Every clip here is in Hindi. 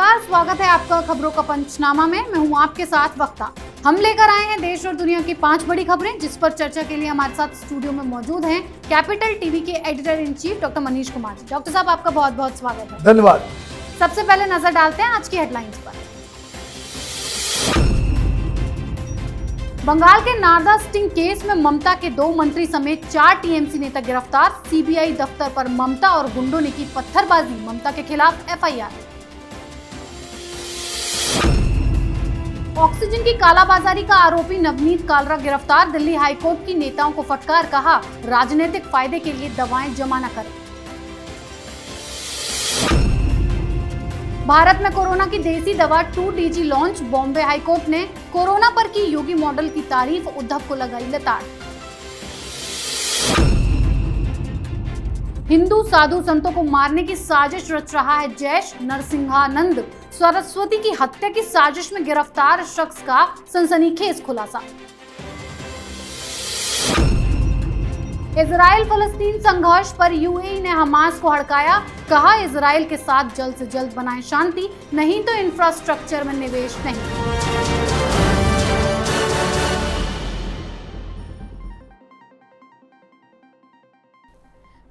नमस्कार, स्वागत है आपका खबरों का पंचनामा में। मैं हूं आपके साथ वक्ता। हम लेकर आए हैं देश और दुनिया की 5 बड़ी खबरें, जिस पर चर्चा के लिए हमारे साथ स्टूडियो में मौजूद हैं कैपिटल टीवी के editor in chief doctor Manish Kumar ji. Doctor साहब, आपका बहुत बहुत स्वागत है। धन्यवाद। सबसे पहले नजर डालते हैं आज की हेडलाइंस पर। बंगाल के नारदा स्टिंग केस में ममता के 2 मंत्री समेत 4 टीएमसी नेता गिरफ्तार। सीबीआई दफ्तर पर ममता और गुंडों ने की पत्थरबाजी, ममता के खिलाफ एफआईआर। ऑक्सीजन की कालाबाजारी का आरोपी नवनीत कालरा गिरफ्तार। दिल्ली हाईकोर्ट की नेताओं को फटकार, कहा राजनीतिक फायदे के लिए दवाएं जमा न करें। भारत में कोरोना की देसी दवा 2DG लॉन्च। बॉम्बे हाईकोर्ट ने कोरोना पर की योगी मॉडल की तारीफ, उद्धव को लगाई लताड़। हिंदू साधु संतों को मारने की साजिश रच रहा है जैश। नरसिंहानंद सरस्वती की हत्या की साजिश में गिरफ्तार शख्स का सनसनीखेज खुलासा। इजराइल फलस्तीन संघर्ष पर यूएई ने हमास को हड़काया, कहा इजराइल के साथ जल्द से जल्द बनाएं शांति, नहीं तो इंफ्रास्ट्रक्चर में निवेश नहीं।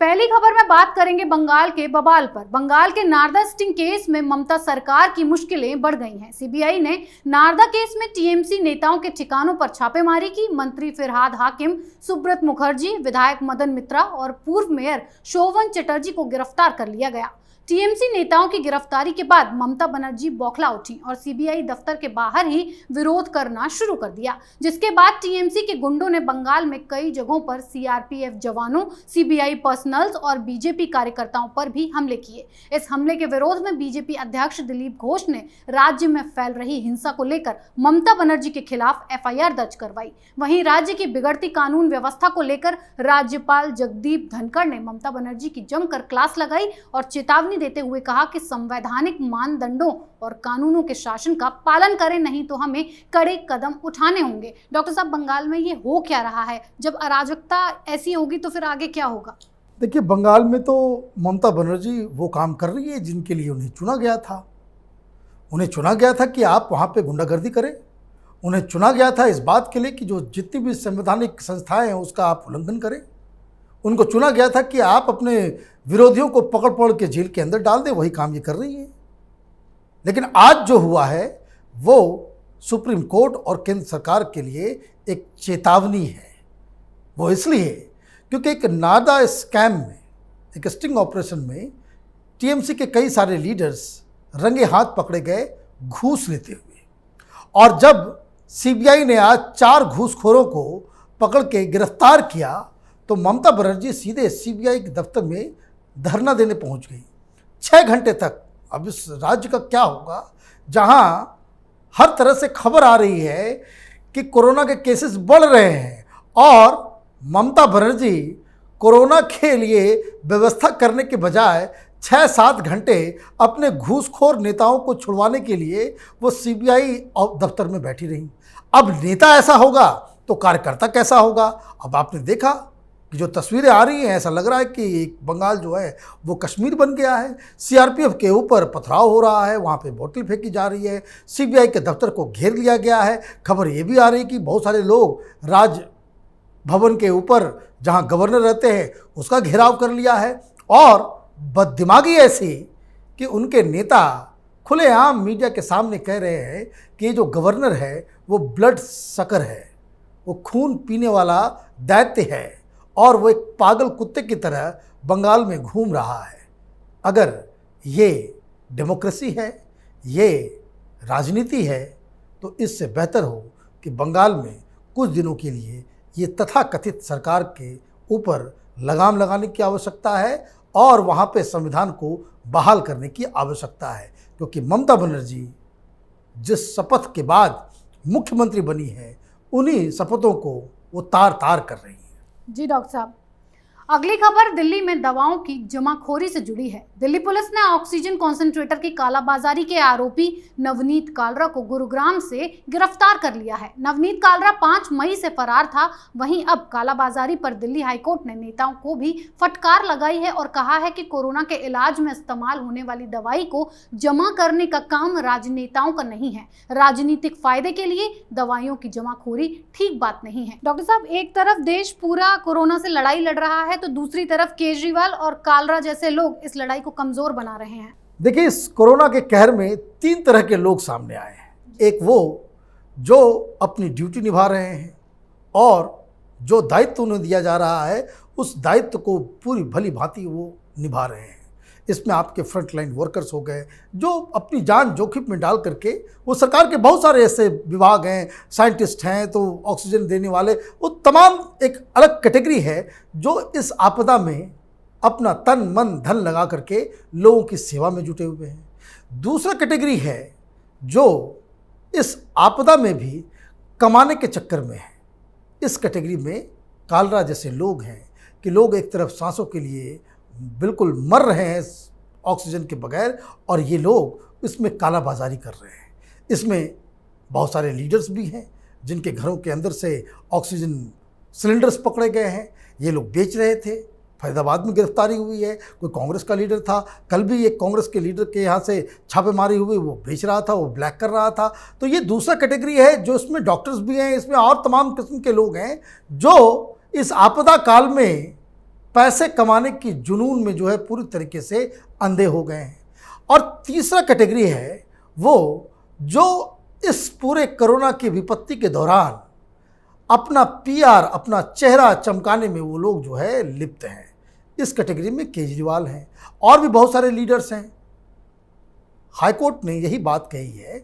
पहली खबर में बात करेंगे बंगाल के बवाल पर। बंगाल के नारदा स्टिंग केस में ममता सरकार की मुश्किलें बढ़ गई हैं। सीबीआई ने नारदा केस में टीएमसी नेताओं के ठिकानों पर छापेमारी की। मंत्री फिरहाद हाकिम, सुब्रत मुखर्जी, विधायक मदन मित्रा और पूर्व मेयर शोभन चटर्जी को गिरफ्तार कर लिया गया। टीएमसी नेताओं की गिरफ्तारी के बाद ममता बनर्जी बौखला उठी और सीबीआई दफ्तर के बाहर ही विरोध करना शुरू कर दिया, जिसके बाद टीएमसी के गुंडों ने बंगाल में कई जगहों पर सीआरपीएफ जवानों, सीबीआई पर्सनल्स और बीजेपी कार्यकर्ताओं पर भी हमले किए। इस हमले के विरोध में बीजेपी अध्यक्ष दिलीप घोष ने राज्य में फैल रही हिंसा को लेकर ममता बनर्जी के खिलाफ एफआईआर दर्ज करवाई। वहीं राज्य की बिगड़ती कानून व्यवस्था को लेकर राज्यपाल जगदीप धनखड़ ने ममता बनर्जी की जमकर क्लास लगाई और चेतावनी देते हुए कहा कि संवैधानिक मानदंडों और कानूनों के शासन का पालन करें, नहीं तो हमें कड़े कदम उठाने होंगे। डॉक्टर साहब, बंगाल में ये हो क्या रहा है? जब अराजकता ऐसी होगी तो फिर आगे क्या होगा? देखिए, बंगाल में तो ममता बनर्जी वो काम कर रही है जिनके लिए उन्हें चुना गया था। उन्हें चुना गया था कि आप वहाँ पे गुंडागर्दी करें। उन्हें चुना गया था इस बात के लिए कि जो जितनी भी संवैधानिक संस्थाएं हैं उसका आप उल्लंघन करें। उनको चुना गया था कि आप अपने विरोधियों को पकड़ पकड़ के जेल के अंदर डाल दें। वही काम ये कर रही है। लेकिन आज जो हुआ है वो सुप्रीम कोर्ट और केंद्र सरकार के लिए एक चेतावनी है। वो इसलिए क्योंकि एक नारदा स्कैम में, एक स्टिंग ऑपरेशन में टीएमसी के कई सारे लीडर्स रंगे हाथ पकड़े गए घूस लेते हुए। और जब सीबीआई ने आज 4 घूसखोरों को पकड़ के गिरफ्तार किया तो ममता बनर्जी सीधे सीबीआई के दफ्तर में धरना देने पहुंच गई 6 घंटे तक। अब इस राज्य का क्या होगा जहां हर तरह से खबर आ रही है कि कोरोना के केसेस बढ़ रहे हैं और ममता बनर्जी कोरोना के लिए व्यवस्था करने के बजाय 6-7 घंटे अपने घूसखोर नेताओं को छुड़वाने के लिए वो सीबीआई दफ्तर में बैठी रही। अब नेता ऐसा होगा तो कार्यकर्ता कैसा होगा? अब आपने देखा कि जो तस्वीरें आ रही हैं, ऐसा लग रहा है कि बंगाल जो है वो कश्मीर बन गया है। सीआरपीएफ के ऊपर पथराव हो रहा है, वहाँ पे बोतल फेंकी जा रही है, सीबीआई के दफ्तर को घेर लिया गया है। खबर ये भी आ रही है कि बहुत सारे लोग राजभवन के ऊपर जहाँ गवर्नर रहते हैं उसका घेराव कर लिया है। और बददिमागी ऐसी कि उनके नेता खुलेआम मीडिया के सामने कह रहे हैं कि ये जो गवर्नर है वो ब्लड सकर है, वो खून पीने वाला दैत्य है और वो एक पागल कुत्ते की तरह बंगाल में घूम रहा है। अगर ये डेमोक्रेसी है, ये राजनीति है, तो इससे बेहतर हो कि बंगाल में कुछ दिनों के लिए ये तथाकथित सरकार के ऊपर लगाम लगाने की आवश्यकता है और वहाँ पे संविधान को बहाल करने की आवश्यकता है। क्योंकि ममता बनर्जी जिस शपथ के बाद मुख्यमंत्री बनी है, उन्हीं शपथों को वो तार तार कर रही है। जी डॉक्टर साहब, अगली खबर दिल्ली में दवाओं की जमाखोरी से जुड़ी है। दिल्ली पुलिस ने ऑक्सीजन कॉन्सेंट्रेटर की कालाबाजारी के आरोपी नवनीत कालरा को गुरुग्राम से गिरफ्तार कर लिया है। नवनीत कालरा 5 मई से फरार था। वहीं अब कालाबाजारी पर दिल्ली हाईकोर्ट ने नेताओं को भी फटकार लगाई है और कहा है कि कोरोना के इलाज में इस्तेमाल होने वाली दवाई को जमा करने का काम राजनेताओं का नहीं है। राजनीतिक फायदे के लिए दवाइयों की जमाखोरी ठीक बात नहीं है। डॉक्टर साहब, एक तरफ देश पूरा कोरोना से लड़ाई लड़ रहा है तो दूसरी तरफ केजरीवाल और कालरा जैसे लोग इस लड़ाई को कमजोर बना रहे हैं। देखिए, इस कोरोना के कहर में 3 तरह के लोग सामने आए हैं। एक वो जो अपनी ड्यूटी निभा रहे हैं और जो दायित्व उन्हें दिया जा रहा है उस दायित्व को पूरी भली भांति वो निभा रहे हैं। इसमें आपके फ्रंटलाइन वर्कर्स हो गए जो अपनी जान जोखिम में डाल करके, वो सरकार के बहुत सारे ऐसे विभाग हैं, साइंटिस्ट हैं, तो ऑक्सीजन देने वाले, वो तमाम एक अलग कैटेगरी है जो इस आपदा में अपना तन मन धन लगा करके लोगों की सेवा में जुटे हुए हैं। दूसरा कैटेगरी है जो इस आपदा में भी कमाने के चक्कर में है। इस कैटेगरी में कालरा जैसे लोग हैं कि लोग एक तरफ सांसों के लिए बिल्कुल मर रहे हैं ऑक्सीजन के बगैर और ये लोग इसमें कालाबाजारी कर रहे हैं। इसमें बहुत सारे लीडर्स भी हैं जिनके घरों के अंदर से ऑक्सीजन सिलेंडर्स पकड़े गए हैं। ये लोग बेच रहे थे। फरीदाबाद में गिरफ्तारी हुई है। कोई कांग्रेस का लीडर था, कल भी एक कांग्रेस के लीडर के यहाँ से छापेमारी हुई, वो बेच रहा था, वो ब्लैक कर रहा था। तो ये दूसरा कैटेगरी है जो इसमें डॉक्टर्स भी हैं, इसमें और तमाम किस्म के लोग हैं जो इस आपदा काल में पैसे कमाने की जुनून में जो है पूरी तरीके से अंधे हो गए हैं। और तीसरा कैटेगरी है वो जो इस पूरे कोरोना की विपत्ति के दौरान अपना पीआर, अपना चेहरा चमकाने में वो लोग जो है लिप्त हैं। इस कैटेगरी में केजरीवाल हैं और भी बहुत सारे लीडर्स हैं। हाईकोर्ट ने यही बात कही है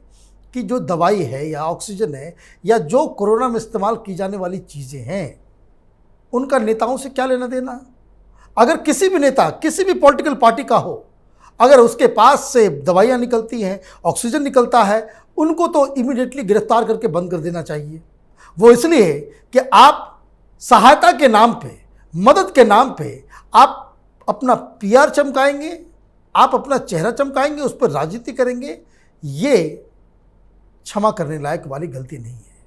कि जो दवाई है या ऑक्सीजन है या जो कोरोना में इस्तेमाल की जाने वाली चीज़ें हैं उनका नेताओं से क्या लेना देना। अगर किसी भी नेता, किसी भी पॉलिटिकल पार्टी का हो, अगर उसके पास से दवाइयाँ निकलती हैं, ऑक्सीजन निकलता है, उनको तो इमीडिएटली गिरफ्तार करके बंद कर देना चाहिए। वो इसलिए कि आप सहायता के नाम पे, मदद के नाम पे आप अपना पीआर चमकाएंगे, आप अपना चेहरा चमकाएंगे, उस पर राजनीति करेंगे। ये क्षमा करने लायक वाली गलती नहीं है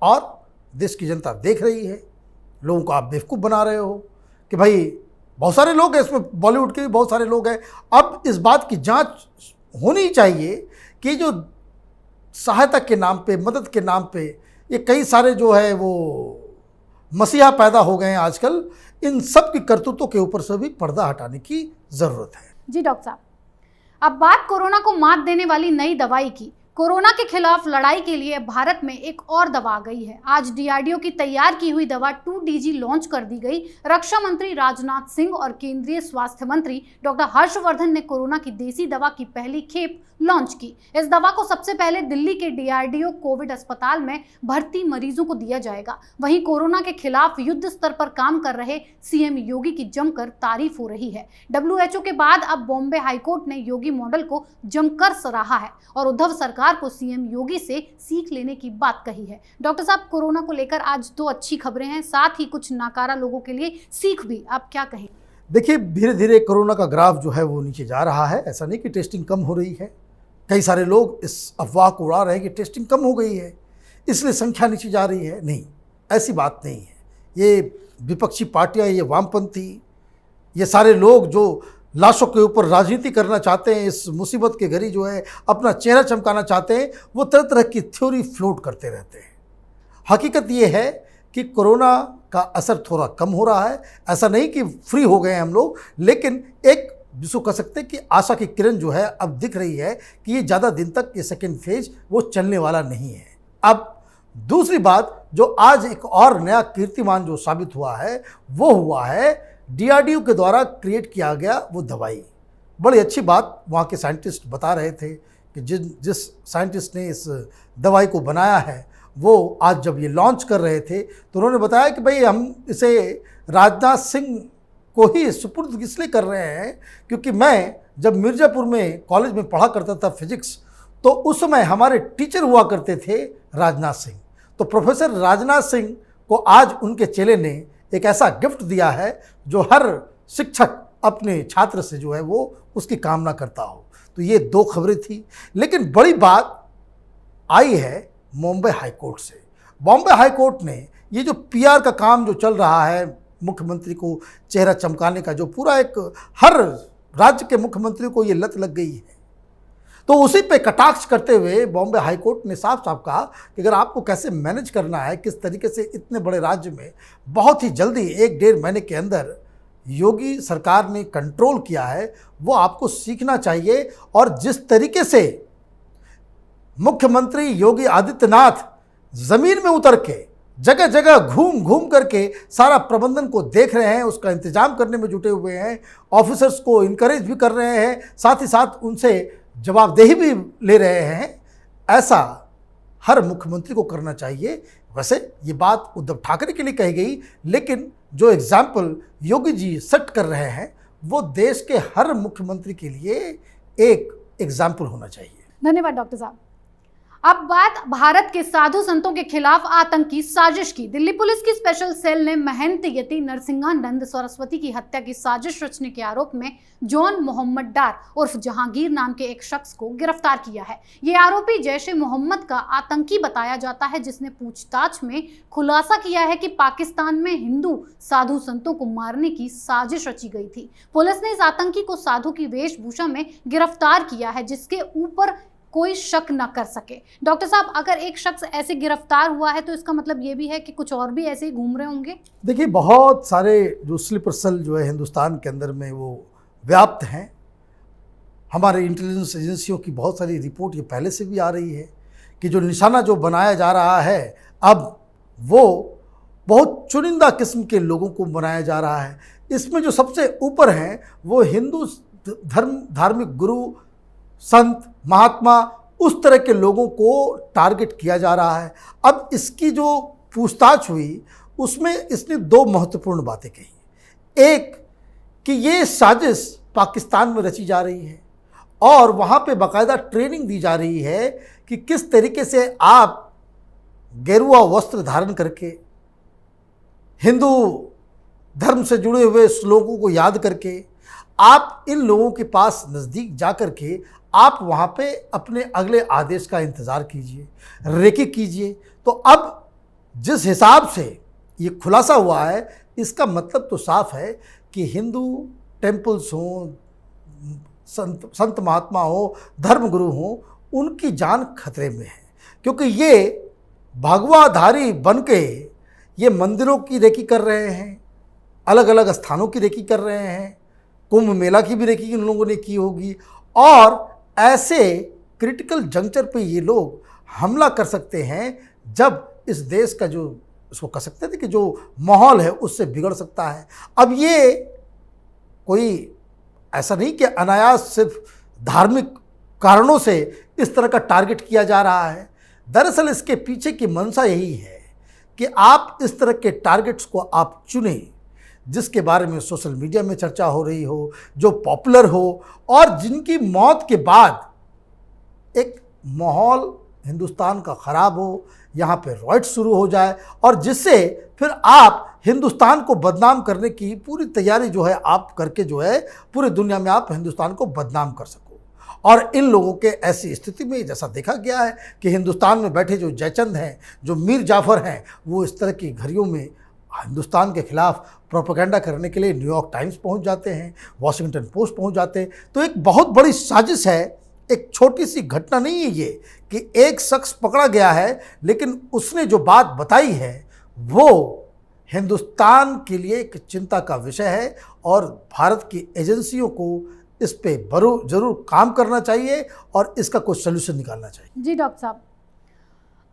और देश की जनता देख रही है। लोगों को आप बेवकूफ़ बना रहे हो कि भाई बहुत सारे लोग हैं इसमें, बॉलीवुड के भी बहुत सारे लोग हैं। अब इस बात की जांच होनी चाहिए कि जो सहायता के नाम पे, मदद के नाम पे ये कई सारे जो है वो मसीहा पैदा हो गए हैं आजकल, इन सब की करतूतों के ऊपर से भी पर्दा हटाने की ज़रूरत है। जी डॉक्टर साहब, अब बात कोरोना को मात देने वाली नई दवाई की। कोरोना के खिलाफ लड़ाई के लिए भारत में एक और दवा आ गई है। आज डीआरडीओ की तैयार की हुई दवा 2DG लॉन्च कर दी गई। रक्षा मंत्री राजनाथ सिंह और केंद्रीय स्वास्थ्य मंत्री डॉक्टर हर्षवर्धन ने कोरोना की देसी दवा की पहली खेप लॉन्च की। इस दवा को सबसे पहले दिल्ली के डीआरडीओ कोविड अस्पताल में भर्ती मरीजों को दिया जाएगा। वहीं कोरोना के खिलाफ युद्ध स्तर पर काम कर रहे सीएम योगी की जमकर तारीफ हो रही है। WHO के बाद अब बॉम्बे हाईकोर्ट ने योगी मॉडल को जमकर सराहा है और उद्धव सरकार को सीएम योगी से सीख लेने की बात कही है। डॉक्टर साहब, कोरोना को लेकर आज 2 अच्छी खबरें हैं, साथ ही कुछ नाकारा लोगों के लिए सीख भी। आप क्या कहें? देखिए, धीरे धीरे कोरोना का ग्राफ जो है वो नीचे जा रहा है। ऐसा नहीं कि टेस्टिंग कम हो रही है। कई सारे लोग इस अफवाह को उड़ा रहे हैं कि टेस्टिंग कम हो गई है इसलिए संख्या नीचे जा रही है। नहीं, ऐसी बात नहीं है। ये विपक्षी पार्टियां, ये वामपंथी, ये सारे लोग जो लाशों के ऊपर राजनीति करना चाहते हैं, इस मुसीबत के घड़ी जो है अपना चेहरा चमकाना चाहते हैं, वो तरह तरह की थ्योरी फ्लोट करते रहते हैं। हकीकत ये है कि कोरोना का असर थोड़ा कम हो रहा है। ऐसा नहीं कि फ्री हो गए हैं हम लोग, लेकिन एक जिसको कह सकते हैं कि आशा की किरण जो है अब दिख रही है कि ये ज़्यादा दिन तक ये सेकेंड फेज वो चलने वाला नहीं है। अब दूसरी बात, जो आज एक और नया कीर्तिमान जो साबित हुआ है वो हुआ है डीआरडीओ के द्वारा क्रिएट किया गया वो दवाई। बड़ी अच्छी बात वहाँ के साइंटिस्ट बता रहे थे कि जिस साइंटिस्ट ने इस दवाई को बनाया है वो आज जब ये लॉन्च कर रहे थे तो उन्होंने बताया कि भाई हम इसे राजनाथ सिंह को ही सुपुर्द इसलिए कर रहे हैं क्योंकि मैं जब मिर्ज़ापुर में कॉलेज में पढ़ा करता था फिजिक्स, तो उस समय हमारे टीचर हुआ करते थे राजनाथ सिंह। तो प्रोफेसर राजनाथ सिंह को आज उनके चेले ने एक ऐसा गिफ्ट दिया है जो हर शिक्षक अपने छात्र से जो है वो उसकी कामना करता हो। तो ये दो खबरें थी, लेकिन बड़ी बात आई है बॉम्बे हाईकोर्ट से। बॉम्बे हाईकोर्ट ने ये जो पीआर का काम जो चल रहा है, मुख्यमंत्री को चेहरा चमकाने का, जो पूरा एक हर राज्य के मुख्यमंत्री को ये लत लग गई है, तो उसी पे कटाक्ष करते हुए बॉम्बे हाईकोर्ट ने साफ साफ कहा कि अगर आपको कैसे मैनेज करना है, किस तरीके से इतने बड़े राज्य में बहुत ही जल्दी 1-1.5 महीने के अंदर योगी सरकार ने कंट्रोल किया है, वो आपको सीखना चाहिए। और जिस तरीके से मुख्यमंत्री योगी आदित्यनाथ ज़मीन में उतर के जगह जगह घूम घूम करके सारा प्रबंधन को देख रहे हैं, उसका इंतजाम करने में जुटे हुए हैं, ऑफिसर्स को इनकरेज भी कर रहे हैं, साथ ही साथ उनसे जवाबदेही भी ले रहे हैं, ऐसा हर मुख्यमंत्री को करना चाहिए। वैसे ये बात उद्धव ठाकरे के लिए कही गई, लेकिन जो एग्जाम्पल योगी जी सेट कर रहे हैं वो देश के हर मुख्यमंत्री के लिए एक एग्जाम्पल होना चाहिए। धन्यवाद डॉक्टर साहब। अब बात भारत के साधु संतों के खिलाफ आतंकी साजिश की। दिल्ली पुलिस की स्पेशल सेल ने महंत यति नरसिंहानंद सरस्वती की हत्या की साजिश रचने के आरोप में जॉन मोहम्मद डार उर्फ जहांगीर नाम के एक शख्स को गिरफ्तार किया है। ये आरोपी जैश ए मोहम्मद का आतंकी बताया जाता है, जिसने पूछताछ में खुलासा किया है कि पाकिस्तान में हिंदू साधु संतों को मारने की साजिश रची गई थी। पुलिस ने इस आतंकी को साधु की वेशभूषा में गिरफ्तार किया है, जिसके ऊपर कोई शक न कर सके। डॉक्टर साहब, अगर एक शख्स ऐसे गिरफ्तार हुआ है तो इसका मतलब ये भी है कि कुछ और भी ऐसे ही घूम रहे होंगे? देखिए, बहुत सारे जो स्लीपर सेल जो है हिंदुस्तान के अंदर में वो व्याप्त हैं। हमारे इंटेलिजेंस एजेंसियों की बहुत सारी रिपोर्ट ये पहले से भी आ रही है कि जो निशाना जो बनाया जा रहा है अब वो बहुत चुनिंदा किस्म के लोगों को बनाया जा रहा है। इसमें जो सबसे ऊपर हैं वो हिंदू धार्मिक गुरु, संत, महात्मा, उस तरह के लोगों को टारगेट किया जा रहा है। अब इसकी जो पूछताछ हुई उसमें इसने दो महत्वपूर्ण बातें कही। एक कि ये साजिश पाकिस्तान में रची जा रही है और वहाँ पे बाकायदा ट्रेनिंग दी जा रही है कि किस तरीके से आप गेरुआ वस्त्र धारण करके हिंदू धर्म से जुड़े हुए श्लोकों को याद करके आप इन लोगों के पास नज़दीक जा कर के आप वहाँ पे अपने अगले आदेश का इंतज़ार कीजिए, रेकी कीजिए। तो अब जिस हिसाब से ये खुलासा हुआ है, इसका मतलब तो साफ है कि हिंदू टेम्पल्स हों, संत महात्मा हो, धर्मगुरु हों, उनकी जान खतरे में है। क्योंकि ये भगवाधारी बन के ये मंदिरों की रेकी कर रहे हैं, अलग अलग स्थानों की रेकी कर रहे हैं, कुंभ मेला की भी रेकी इन लोगों ने की होगी, और ऐसे क्रिटिकल जंक्चर पे ये लोग हमला कर सकते हैं जब इस देश का जो उसको कह सकते थे कि जो माहौल है उससे बिगड़ सकता है। अब ये कोई ऐसा नहीं कि अनायास सिर्फ धार्मिक कारणों से इस तरह का टारगेट किया जा रहा है। दरअसल इसके पीछे की मंशा यही है कि आप इस तरह के टारगेट्स को आप चुनें जिसके बारे में सोशल मीडिया में चर्चा हो रही हो, जो पॉपुलर हो, और जिनकी मौत के बाद एक माहौल हिंदुस्तान का ख़राब हो, यहाँ पे रॉयट्स शुरू हो जाए और जिससे फिर आप हिंदुस्तान को बदनाम करने की पूरी तैयारी जो है आप करके जो है पूरी दुनिया में आप हिंदुस्तान को बदनाम कर सको। और इन लोगों के ऐसी स्थिति में जैसा देखा गया है कि हिंदुस्तान में बैठे जो जयचंद हैं, जो मीर जाफ़र हैं, वो इस तरह की घड़ियों में हिंदुस्तान के खिलाफ प्रोपेगेंडा करने के लिए न्यूयॉर्क टाइम्स पहुंच जाते हैं, वॉशिंगटन पोस्ट पहुंच जाते हैं। तो एक बहुत बड़ी साजिश है, एक छोटी सी घटना नहीं है ये कि एक शख्स पकड़ा गया है, लेकिन उसने जो बात बताई है वो हिंदुस्तान के लिए एक चिंता का विषय है और भारत की एजेंसियों को इस पे जरूर काम करना चाहिए और इसका कुछ सलूशन निकालना चाहिए। जी डॉक्टर साहब,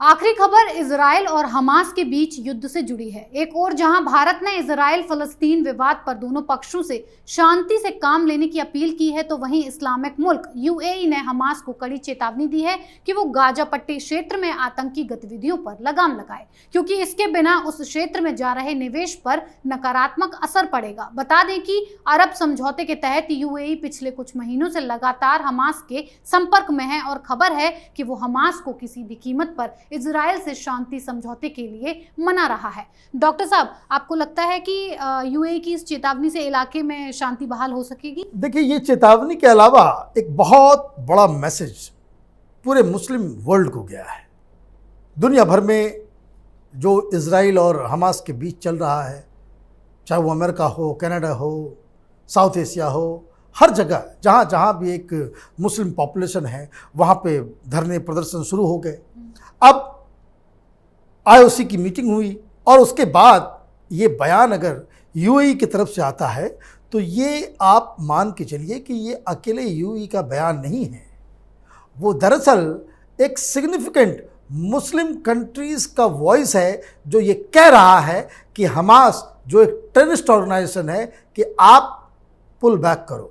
आखिरी खबर इजराइल और हमास के बीच युद्ध से जुड़ी है। एक और जहां भारत ने इजराइल फलस्तीन विवाद पर दोनों पक्षों से शांति से काम लेने की अपील की है, तो वहीं इस्लामिक मुल्क यूएई ने हमास को कड़ी चेतावनी दी है कि वो गाजा पट्टी क्षेत्र में आतंकी गतिविधियों पर लगाम लगाए, क्योंकि इसके बिना उस क्षेत्र में जा रहे निवेश पर नकारात्मक असर पड़ेगा। बता दें कि अरब समझौते के तहत यूएई पिछले कुछ महीनों से लगातार हमास के संपर्क में है और खबर है कि वो हमास को किसी भी कीमत पर इजराइल से शांति समझौते के लिए मना रहा है। डॉक्टर साहब, आपको लगता है कि यूएई की इस चेतावनी से इलाके में शांति बहाल हो सकेगी? देखिए, ये चेतावनी के अलावा एक बहुत बड़ा मैसेज पूरे मुस्लिम वर्ल्ड को गया है। दुनिया भर में जो इजराइल और हमास के बीच चल रहा है, चाहे वो अमेरिका हो, कनाडा हो, साउथ एशिया हो, हर जगह जहाँ जहाँ भी एक मुस्लिम पॉपुलेशन है वहाँ पे धरने प्रदर्शन शुरू हो गए। अब आईओसी की मीटिंग हुई और उसके बाद ये बयान अगर यूएई की तरफ से आता है तो ये आप मान के चलिए कि ये अकेले यूएई का बयान नहीं है, वो दरअसल एक सिग्निफिकेंट मुस्लिम कंट्रीज़ का वॉइस है जो ये कह रहा है कि हमास जो एक टेररिस्ट ऑर्गेनाइजेशन है कि आप पुल बैक करो,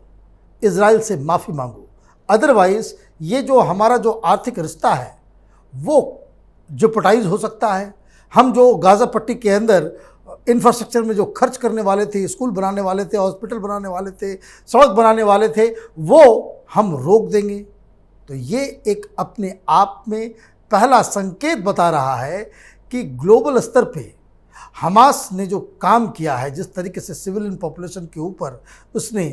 इजराइल से माफ़ी मांगो, अदरवाइज़ ये जो हमारा जो आर्थिक रिश्ता है वो जेपटाइज हो सकता है। हम जो गाज़ा पट्टी के अंदर इंफ्रास्ट्रक्चर में जो खर्च करने वाले थे, स्कूल बनाने वाले थे, हॉस्पिटल बनाने वाले थे, सड़क बनाने वाले थे, वो हम रोक देंगे। तो ये एक अपने आप में पहला संकेत बता रहा है कि ग्लोबल स्तर पे हमास ने जो काम किया है, जिस तरीके से सिविलियन पॉपुलेशन के ऊपर उसने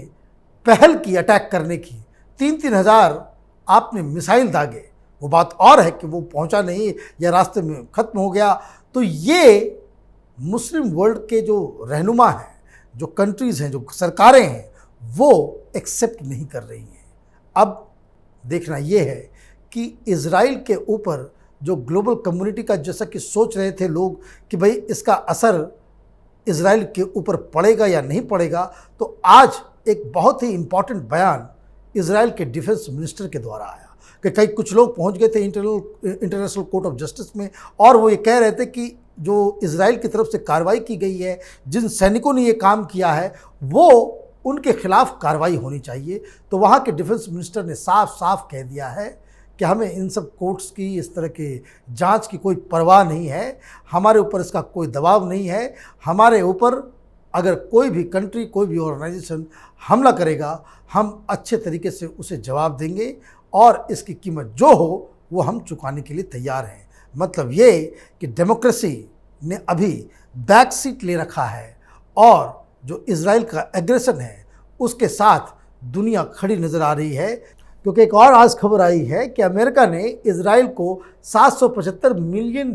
पहल की अटैक करने की, 3-3 हज़ार आपने मिसाइल दागे, वो बात और है कि वो पहुंचा नहीं या रास्ते में ख़त्म हो गया। तो ये मुस्लिम वर्ल्ड के जो रहनुमा हैं, जो कंट्रीज़ हैं, जो सरकारें हैं, वो एक्सेप्ट नहीं कर रही हैं। अब देखना ये है कि इजराइल के ऊपर जो ग्लोबल कम्युनिटी का, जैसा कि सोच रहे थे लोग कि भाई इसका असर इजराइल के ऊपर पड़ेगा या नहीं पड़ेगा, तो आज एक बहुत ही इम्पॉर्टेंट बयान इजराइल के डिफेंस मिनिस्टर के द्वारा आया कि कई कुछ लोग पहुंच गए थे इंटरनेशनल कोर्ट ऑफ जस्टिस में और वो ये कह रहे थे कि जो इजराइल की तरफ से कार्रवाई की गई है, जिन सैनिकों ने ये काम किया है, वो उनके खिलाफ कार्रवाई होनी चाहिए। तो वहाँ के डिफेंस मिनिस्टर ने साफ साफ कह दिया है कि हमें इन सब कोर्ट्स की, इस तरह के जांच की कोई परवाह नहीं है, हमारे ऊपर इसका कोई दबाव नहीं है। हमारे ऊपर अगर कोई भी कंट्री, कोई भी ऑर्गेनाइजेशन हमला करेगा, हम अच्छे तरीके से उसे जवाब देंगे और इसकी कीमत जो हो वो हम चुकाने के लिए तैयार हैं। मतलब ये कि डेमोक्रेसी ने अभी बैक सीट ले रखा है और जो इजराइल का एग्रेशन है उसके साथ दुनिया खड़ी नज़र आ रही है। क्योंकि एक और आज खबर आई है कि अमेरिका ने इजराइल को $775 मिलियन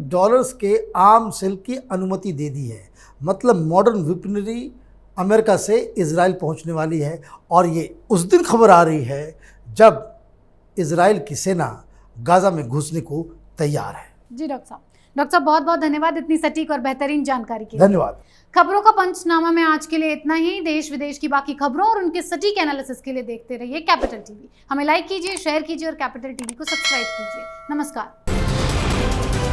के आर्म्स सेल की अनुमति दे दी है। मतलब मॉडर्न वेपनरी अमेरिका से इजराइल पहुंचने वाली है और ये उस दिन खबर आ रही है जब इजराइल की सेना गाज़ा में घुसने को तैयार है। जी डॉक्टर साहब बहुत बहुत धन्यवाद इतनी सटीक और बेहतरीन जानकारी के लिए। धन्यवाद। खबरों का पंचनामा में आज के लिए इतना ही। देश विदेश की बाकी खबरों और उनके सटीक एनालिसिस के लिए देखते रहिए कैपिटल टीवी। हमें लाइक कीजिए, शेयर कीजिए और कैपिटल टीवी को सब्सक्राइब कीजिए। नमस्कार।